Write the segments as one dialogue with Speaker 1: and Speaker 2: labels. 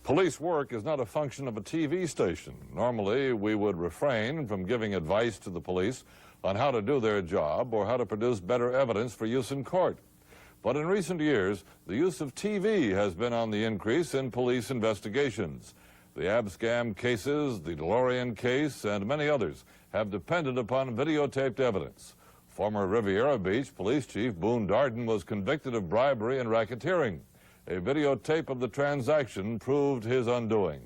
Speaker 1: Police work is not a function of a TV station. Normally, we would refrain from giving advice to the police on how to do their job or how to produce better evidence for use in court. But in recent years, the use of TV has been on the increase in police investigations. The Abscam cases, the DeLorean case, and many others have depended upon videotaped evidence. Former Riviera Beach Police Chief Boone Darden was convicted of bribery and racketeering. A videotape of the transaction proved his undoing.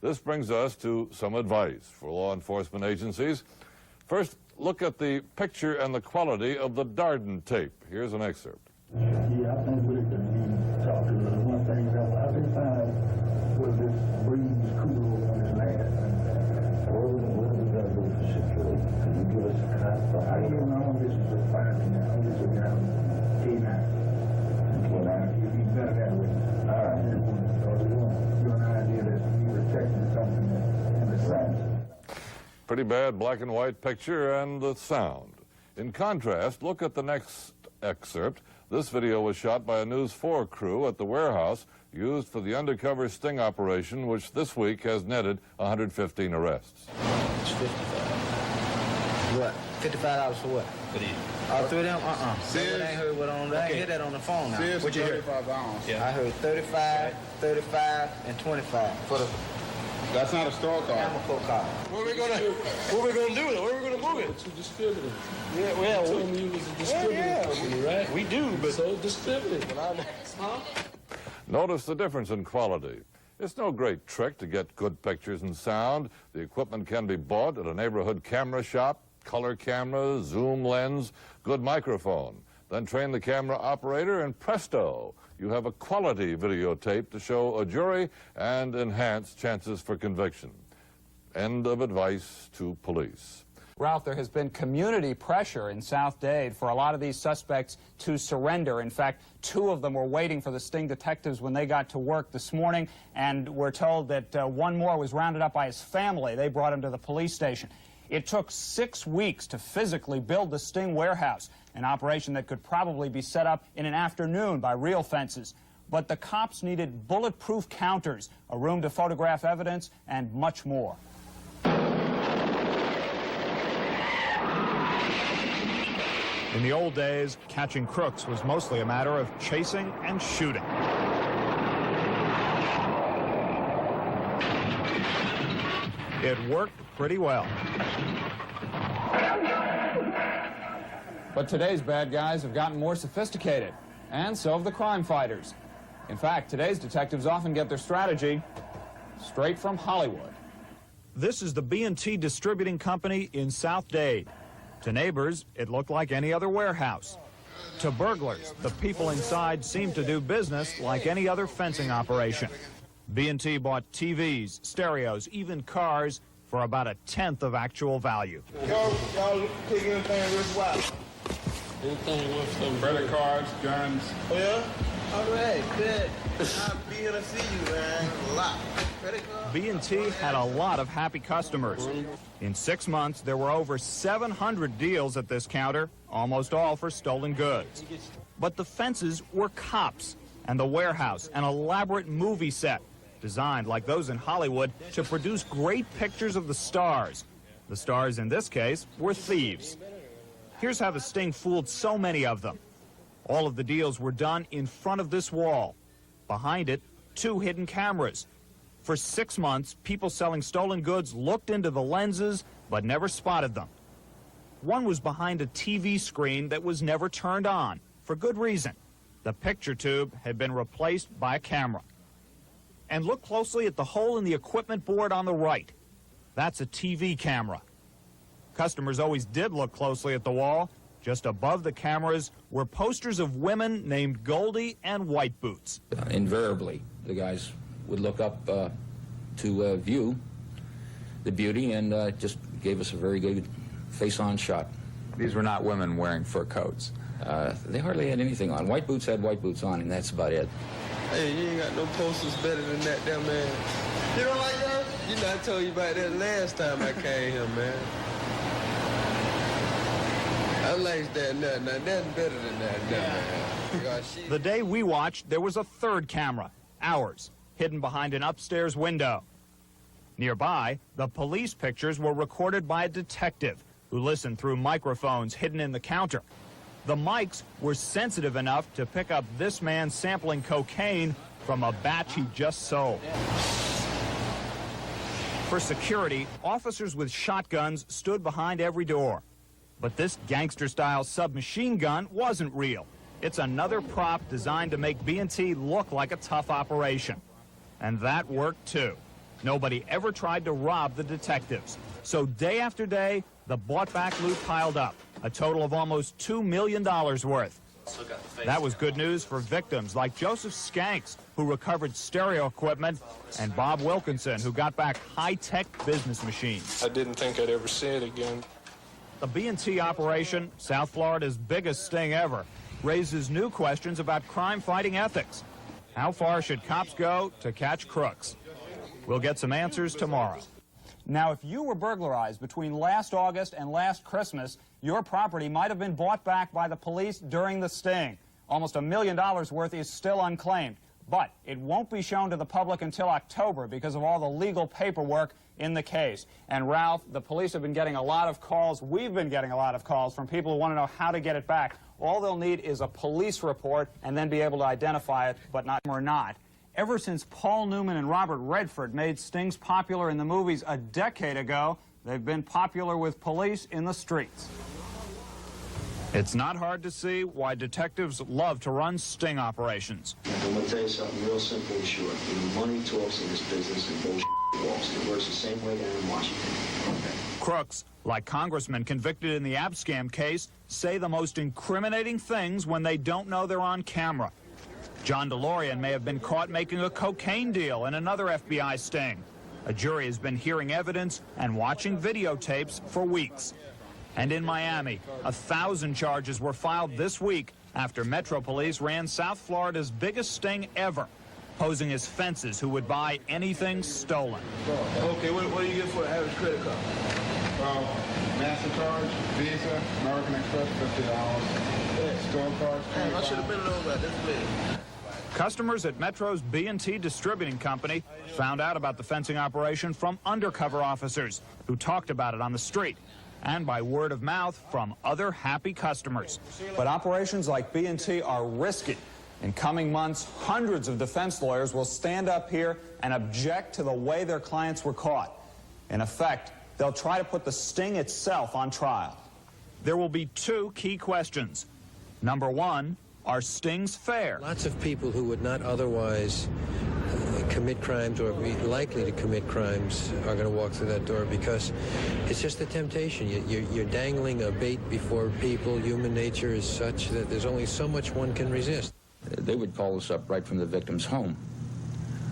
Speaker 1: This brings us to some advice for law enforcement agencies. First, look at the picture and the quality of the Darden tape. Here's an excerpt.
Speaker 2: Yeah, I think we can talk to the one thing that I've been finding was this breeze cool on this land. What are we going to do with the situation? Can you give us a cop? I don't know. This is a fine now. This is around K9. If you better that way. All right. Because we want you an idea that you're protecting something in the sun.
Speaker 1: Pretty bad black and white picture and the sound. In contrast, look at the next excerpt. This video was shot by a News 4 crew at the warehouse used for the undercover sting operation, which this week has netted 115 arrests.
Speaker 3: It's 55. What? $55 for what? For these. All three of them? I ain't heard what on that. I ain't hear that on the phone now. What you heard?
Speaker 4: Yeah.
Speaker 3: I heard 35, 35, and 25 for the
Speaker 4: That's not a store card.
Speaker 3: Amoco card.
Speaker 5: What are we gonna do though? Where are we gonna move it?
Speaker 6: To distributor.
Speaker 5: Yeah, well,
Speaker 6: You told me you was a distributor company, right?
Speaker 5: we do, but
Speaker 6: So distribute it.
Speaker 1: Notice the difference in quality. It's no great trick to get good pictures and sound. The equipment can be bought at a neighborhood camera shop, color camera, zoom lens, good microphone. Then train the camera operator and presto, you have a quality videotape to show a jury and enhance chances for conviction. End of advice to police.
Speaker 7: Ralph, there has been community pressure in South Dade for a lot of these suspects to surrender. In fact, 2 of them were waiting for the sting detectives when they got to work this morning, and we're told that one more was rounded up by his family. They brought him to the police station. It took 6 weeks to physically build the sting warehouse, an operation that could probably be set up in an afternoon by real fences. But the cops needed bulletproof counters, a room to photograph evidence, and much more.
Speaker 8: In the old days, catching crooks was mostly a matter of chasing and shooting. It worked pretty well.
Speaker 7: But today's bad guys have gotten more sophisticated, and so have the crime fighters. In fact, today's detectives often get their strategy straight from Hollywood.
Speaker 8: This is the B&T Distributing Company in South Dade. To neighbors, it looked like any other warehouse. To burglars, the people inside seemed to do business like any other fencing operation. B&T bought TVs, stereos, even cars for about 1/10 of actual value.
Speaker 4: Y'all take anything worthwhile?
Speaker 6: Anything with some
Speaker 4: Credit cards, guns.
Speaker 3: Oh, yeah? All right, good. I'll be here to see you, man. A lot. Credit card?
Speaker 8: B&T had a lot of happy customers. In 6 months, there were over 700 deals at this counter, almost all for stolen goods. But the fences were cops, and the warehouse an elaborate movie set, designed like those in Hollywood to produce great pictures of the stars. The stars in this case were thieves. Here's how the sting fooled so many of them. All of the deals were done in front of this wall. Behind it, 2 hidden cameras. For 6 months, people selling stolen goods looked into the lenses but never spotted them. One was behind a TV screen that was never turned on, for good reason. The picture tube had been replaced by a camera. And look closely at the hole in the equipment board on the right. That's a TV camera. Customers always did look closely at the wall. Just above the cameras were posters of women named Goldie and White Boots.
Speaker 9: Invariably, the guys would look up to view the beauty and just gave us a very good face-on shot.
Speaker 10: These were not women wearing fur coats.
Speaker 9: They hardly had anything on. White Boots had white boots on, and that's about it.
Speaker 5: Hey, you ain't got no posters better than that there, man. You don't like that? You know, I told you about that last time I came here, man. I like that nothing. Nothing better than that, man.
Speaker 8: The day we watched, there was a third camera, ours. hidden behind an upstairs window. Nearby, the police pictures were recorded by a detective who listened through microphones hidden in the counter. The mics were sensitive enough to pick up this man sampling cocaine from a batch he just sold. For security, officers with shotguns stood behind every door. But this gangster-style submachine gun wasn't real. It's another prop designed to make B&T look like a tough operation. And that worked too. Nobody ever tried to rob the detectives. So day after day, the bought-back loot piled up, a total of almost $2 million worth. That was good news for victims like Joseph Skanks, who recovered stereo equipment, and Bob Wilkinson, who got back high-tech business machines.
Speaker 5: I didn't think I'd ever see it again.
Speaker 8: The B&T operation, South Florida's biggest sting ever, raises new questions about crime-fighting ethics. How far should cops go to catch crooks? We'll get some answers tomorrow.
Speaker 7: Now, if you were burglarized between last August and last Christmas, your property might have been bought back by the police during the sting. Almost $1 million worth is still unclaimed, but it won't be shown to the public until October because of all the legal paperwork in the case. And Ralph, the police have been getting a lot of calls. We've been getting a lot of calls from people who want to know how to get it back. All they'll need is a police report and then be able to identify it, but not or not. Ever since Paul Newman and Robert Redford made stings popular in the movies a decade ago, they've been popular with police in the streets.
Speaker 8: It's not hard to see why detectives love to run sting operations.
Speaker 11: I'm going to tell you something real simple and short. Money talks in this business and bullshit walks. It works the same way down in Washington.
Speaker 8: Crooks, like congressmen convicted in the Abscam case, say the most incriminating things when they don't know they're on camera. John DeLorean may have been caught making a cocaine deal in another FBI sting. A jury has been hearing evidence and watching videotapes for weeks. And in Miami, 1,000 charges were filed this week after Metro Police ran South Florida's biggest sting ever, posing as fences who would buy anything stolen.
Speaker 4: Okay, what do you get for an average credit card? MasterCard, Visa, American Express, $50. Store cards, $25.
Speaker 5: I should have been known about this big.
Speaker 8: Customers at Metro's B&T Distributing Company found out about the fencing operation from undercover officers who talked about it on the street and by word of mouth from other happy customers.
Speaker 7: But operations like B&T are risky. In coming months, hundreds of defense lawyers will stand up here and object to the way their clients were caught. In effect, they'll try to put the sting itself on trial.
Speaker 8: There will be two key questions. Number one, are stings fair?
Speaker 12: Lots of people who would not otherwise commit crimes or be likely to commit crimes are going to walk through that door because it's just a temptation. You're dangling a bait before people. Human nature is such that there's only so much one can resist.
Speaker 9: They would call us up right from the victim's home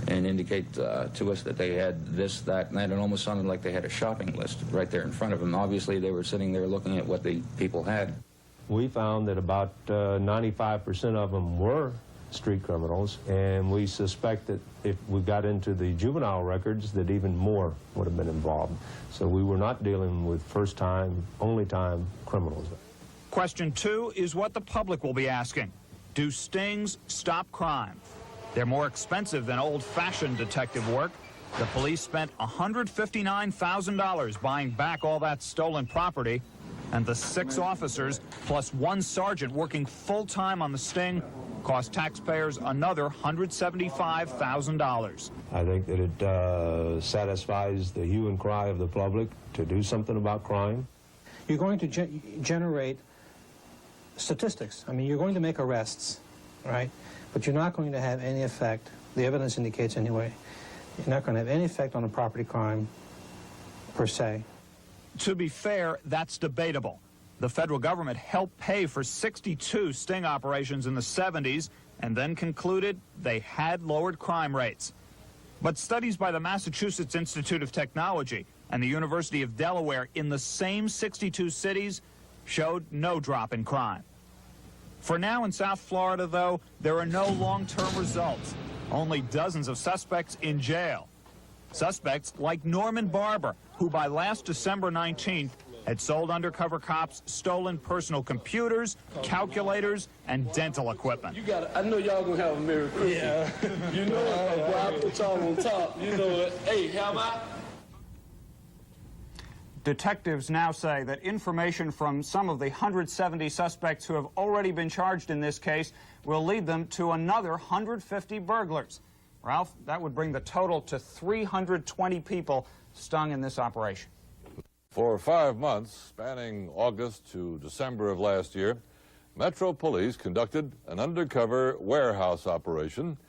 Speaker 9: and indicate to us that they had this, that, and that. It almost sounded like they had a shopping list right there in front of them. Obviously, they were sitting there looking at what the people had.
Speaker 13: We found that about 95% of them were street criminals, and we suspect that if we got into the juvenile records that even more would have been involved. So we were not dealing with first-time, only-time criminals.
Speaker 8: Question two is what the public will be asking. Do stings stop crime? They're more expensive than old-fashioned detective work. The police spent $159,000 buying back all that stolen property, and the 6 officers plus 1 sergeant working full-time on the sting cost taxpayers another $175,000.
Speaker 13: I think that it satisfies the hue and cry of the public to do something about crime.
Speaker 14: You're going to generate statistics. I mean, you're going to make arrests, right? But you're not going to have any effect, the evidence indicates anyway, you're not going to have any effect on a property crime per se.
Speaker 8: To be fair, that's debatable. The federal government helped pay for 62 sting operations in the 70s and then concluded they had lowered crime rates. But studies by the Massachusetts Institute of Technology and the University of Delaware in the same 62 cities showed no drop in crime. For now in South Florida, though, there are no long-term results, only dozens of suspects in jail. Suspects like Norman Barber, who by last December 19th had sold undercover cops stolen personal computers, calculators, and dental equipment.
Speaker 6: You got it. I know y'all gonna have a Merry Christmas. Yeah. You know it. Boy, I put y'all on top. You know it. Hey, how about?
Speaker 7: Detectives now say that information from some of the 170 suspects who have already been charged in this case will lead them to another 150 burglars. Ralph, that would bring the total to 320 people stung in this operation.
Speaker 1: For 5 months, spanning August to December of last year, Metro Police conducted an undercover warehouse operation,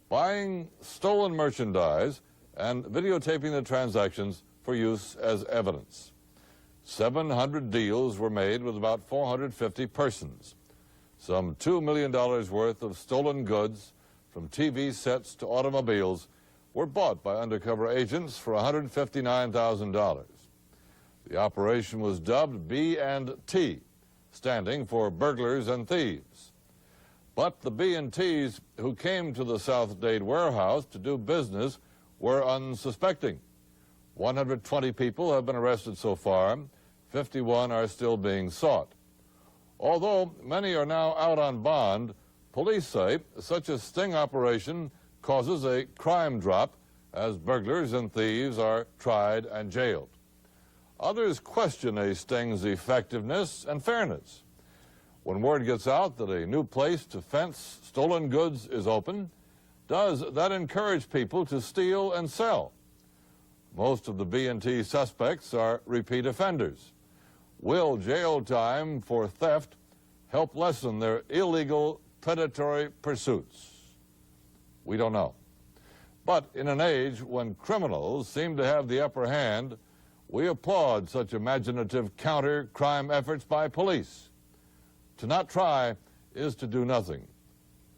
Speaker 1: buying stolen merchandise and videotaping the transactions for use as evidence. 700 deals were made with about 450 persons. Some $2 million worth of stolen goods, from TV sets to automobiles, were bought by undercover agents for $159,000. The operation was dubbed B&T, standing for burglars and thieves. But the B&Ts who came to the South Dade warehouse to do business were unsuspecting. 120 people have been arrested so far. 51 are still being sought. Although many are now out on bond, police say such a sting operation causes a crime drop as burglars and thieves are tried and jailed. Others question a sting's effectiveness and fairness. When word gets out that a new place to fence stolen goods is open, does that encourage people to steal and sell? Most of the B&T suspects are repeat offenders. Will jail time for theft help lessen their illegal predatory pursuits? We don't know. But in an age when criminals seem to have the upper hand, we applaud such imaginative counter-crime efforts by police. To not try is to do nothing.